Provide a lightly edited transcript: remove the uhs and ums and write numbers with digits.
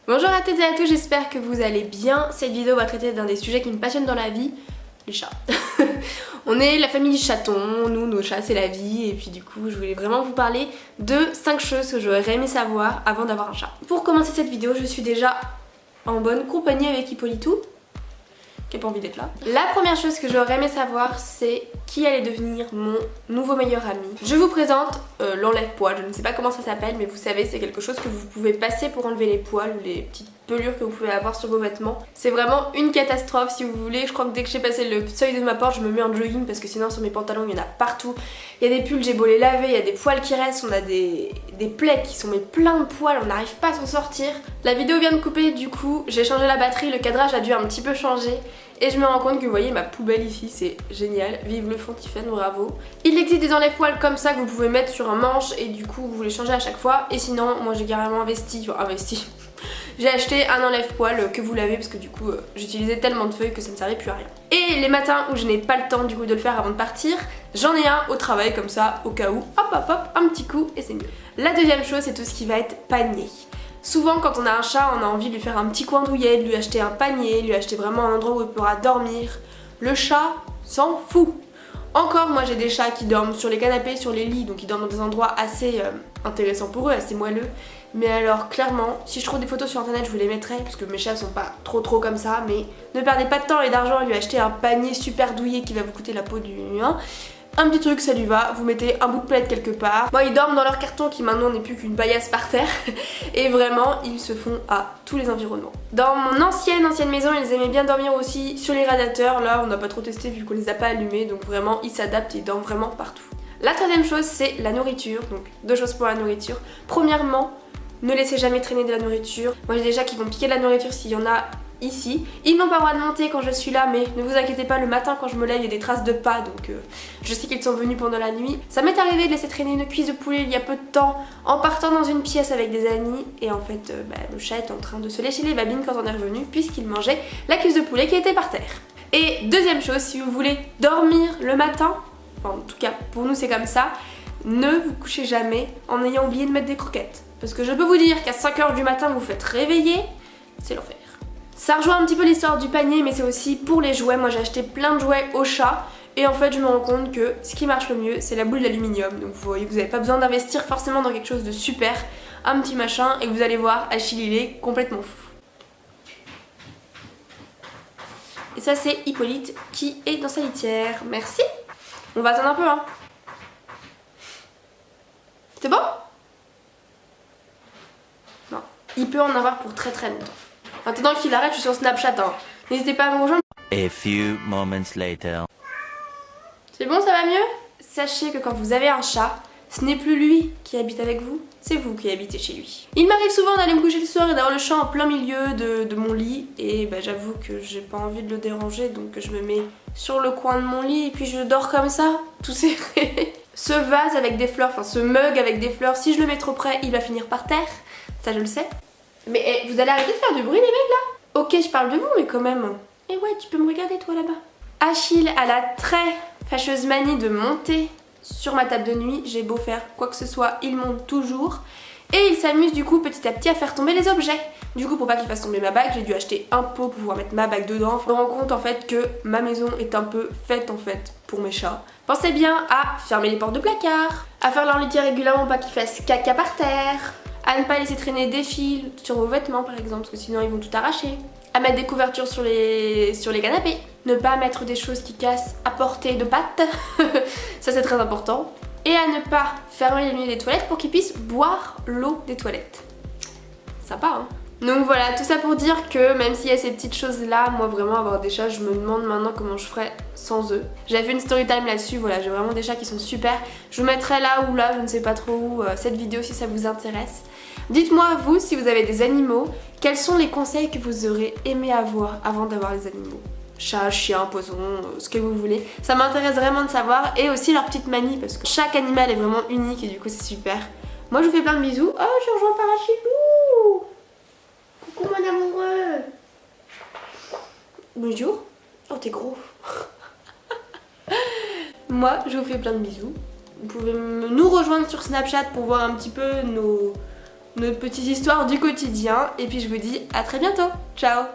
Bonjour à toutes et à tous, j'espère que vous allez bien. Cette vidéo va traiter d'un des sujets qui me passionnent dans la vie, les chats. On est la famille chaton, nous, nos chats c'est la vie, et puis du coup je voulais vraiment vous parler de 5 choses que j'aurais aimé savoir avant d'avoir un chat. Pour commencer cette vidéo, je suis déjà en bonne compagnie avec Hippolytou, qui n'a pas envie d'être là. La première chose que j'aurais aimé savoir, c'est qui allait devenir mon nouveau meilleur ami. Je vous présente l'enlève-poils, je ne sais pas comment ça s'appelle, mais vous savez, c'est quelque chose que vous pouvez passer pour enlever les poils ou les petites pelures que vous pouvez avoir sur vos vêtements. C'est vraiment une catastrophe si vous voulez. Je crois que dès que j'ai passé le seuil de ma porte, je me mets en jogging parce que sinon sur mes pantalons il y en a partout. Il y a des pulls, j'ai beau les laver, il y a des poils qui restent, on a des plaies qui sont mais plein de poils, on n'arrive pas à s'en sortir. La vidéo vient de couper, du coup j'ai changé la batterie, le cadrage a dû un petit peu changer. Et je me rends compte que vous voyez ma poubelle ici, c'est génial. Vive le fond Tiffen, bravo. Il existe des enlève-poils comme ça que vous pouvez mettre sur un manche et du coup vous les changez à chaque fois. Et sinon, moi j'ai carrément investi. J'ai acheté un enlève-poils que vous lavez parce que du coup j'utilisais tellement de feuilles que ça ne servait plus à rien. Et les matins où je n'ai pas le temps du coup de le faire avant de partir, j'en ai un au travail comme ça au cas où, hop hop hop, un petit coup et c'est mieux. La deuxième chose, c'est tout ce qui va être panier. Souvent quand on a un chat, on a envie de lui faire un petit coin douillet, de lui acheter un panier, lui acheter vraiment un endroit où il pourra dormir. Le chat s'en fout. Encore, moi j'ai des chats qui dorment sur les canapés, sur les lits, donc ils dorment dans des endroits assez intéressants pour eux, assez moelleux. Mais alors clairement, si je trouve des photos sur internet, je vous les mettrai, parce que mes chats sont pas trop comme ça, mais ne perdez pas de temps et d'argent à lui acheter un panier super douillet qui va vous coûter la peau du mien. Un petit truc, ça lui va, vous mettez un bout de plaid quelque part. Moi, ils dorment dans leur carton qui maintenant n'est plus qu'une paillasse par terre. Et vraiment, ils se font à tous les environnements. Dans mon ancienne maison, ils aimaient bien dormir aussi sur les radiateurs. Là, on n'a pas trop testé vu qu'on les a pas allumés. Donc vraiment, ils s'adaptent et ils dorment vraiment partout. La troisième chose, c'est la nourriture. Donc 2 choses pour la nourriture. Premièrement, ne laissez jamais traîner de la nourriture. Moi, j'ai des chats qui vont piquer de la nourriture s'il y en a ici. Ils n'ont pas le droit de monter quand je suis là, mais ne vous inquiétez pas, le matin quand je me lève il y a des traces de pas, donc je sais qu'ils sont venus pendant la nuit. Ça m'est arrivé de laisser traîner une cuisse de poulet il y a peu de temps en partant dans une pièce avec des amis et en fait le chat est en train de se lécher les babines quand on est revenu puisqu'il mangeait la cuisse de poulet qui était par terre. Et deuxième chose, si vous voulez dormir le matin, enfin, en tout cas pour nous c'est comme ça, ne vous couchez jamais en ayant oublié de mettre des croquettes. Parce que je peux vous dire qu'à 5 h du matin vous vous faites réveiller, c'est l'enfer. Ça rejoint un petit peu l'histoire du panier, mais c'est aussi pour les jouets. Moi j'ai acheté plein de jouets au chat et en fait je me rends compte que ce qui marche le mieux c'est la boule d'aluminium. Donc vous voyez, vous n'avez pas besoin d'investir forcément dans quelque chose de super, un petit machin, et vous allez voir, Achille il est complètement fou. Et ça c'est Hippolyte qui est dans sa litière. Merci. On va attendre un peu hein. C'est bon? Non. Il peut en avoir pour très longtemps. Maintenant qu'il arrête, je suis sur Snapchat hein. N'hésitez pas à me rejoindre. A few moments later. C'est bon, ça va mieux? Sachez que quand vous avez un chat, ce n'est plus lui qui habite avec vous, c'est vous qui habitez chez lui. Il m'arrive souvent d'aller me coucher le soir et d'avoir le chat en plein milieu de mon lit et j'avoue que j'ai pas envie de le déranger, donc je me mets sur le coin de mon lit et puis je dors comme ça, tout serré. Ce vase avec des fleurs, enfin ce mug avec des fleurs, si je le mets trop près, il va finir par terre, ça je le sais. Mais vous allez arrêter de faire du bruit les mecs là? Ok, je parle de vous mais quand même. Et ouais, tu peux me regarder toi là-bas. Achille a la très fâcheuse manie de monter sur ma table de nuit. J'ai beau faire quoi que ce soit, il monte toujours. Et il s'amuse du coup petit à petit à faire tomber les objets. Du coup pour pas qu'il fasse tomber ma bague, j'ai dû acheter un pot pour pouvoir mettre ma bague dedans. Je me rends compte en fait que ma maison est un peu faite en fait pour mes chats. Pensez bien à fermer les portes de placard, à faire leur litière régulièrement pour pas qu'ils fassent caca par terre, à ne pas laisser traîner des fils sur vos vêtements par exemple parce que sinon ils vont tout arracher, à mettre des couvertures sur les canapés, ne pas mettre des choses qui cassent à portée de pattes, ça c'est très important, et à ne pas fermer les milieux des toilettes pour qu'ils puissent boire l'eau des toilettes. Sympa hein. Donc voilà, tout ça pour dire que même s'il y a ces petites choses là, moi vraiment avoir des chats, je me demande maintenant comment je ferais sans eux. J'avais fait une story time là-dessus, voilà, j'ai vraiment des chats qui sont super. Je vous mettrai là ou là, je ne sais pas trop où, cette vidéo si ça vous intéresse. Dites-moi vous, si vous avez des animaux, quels sont les conseils que vous aurez aimé avoir avant d'avoir les animaux? Chat, chien, poisson, ce que vous voulez. Ça m'intéresse vraiment de savoir, et aussi leurs petites manies parce que chaque animal est vraiment unique et du coup c'est super. Moi je vous fais plein de bisous. Oh, je suis rejoint par Achillou. Coucou mon amoureux. Bonjour. Oh t'es gros. Moi je vous fais plein de bisous. Vous pouvez nous rejoindre sur Snapchat pour voir un petit peu nos petites histoires du quotidien. Et puis je vous dis à très bientôt. Ciao!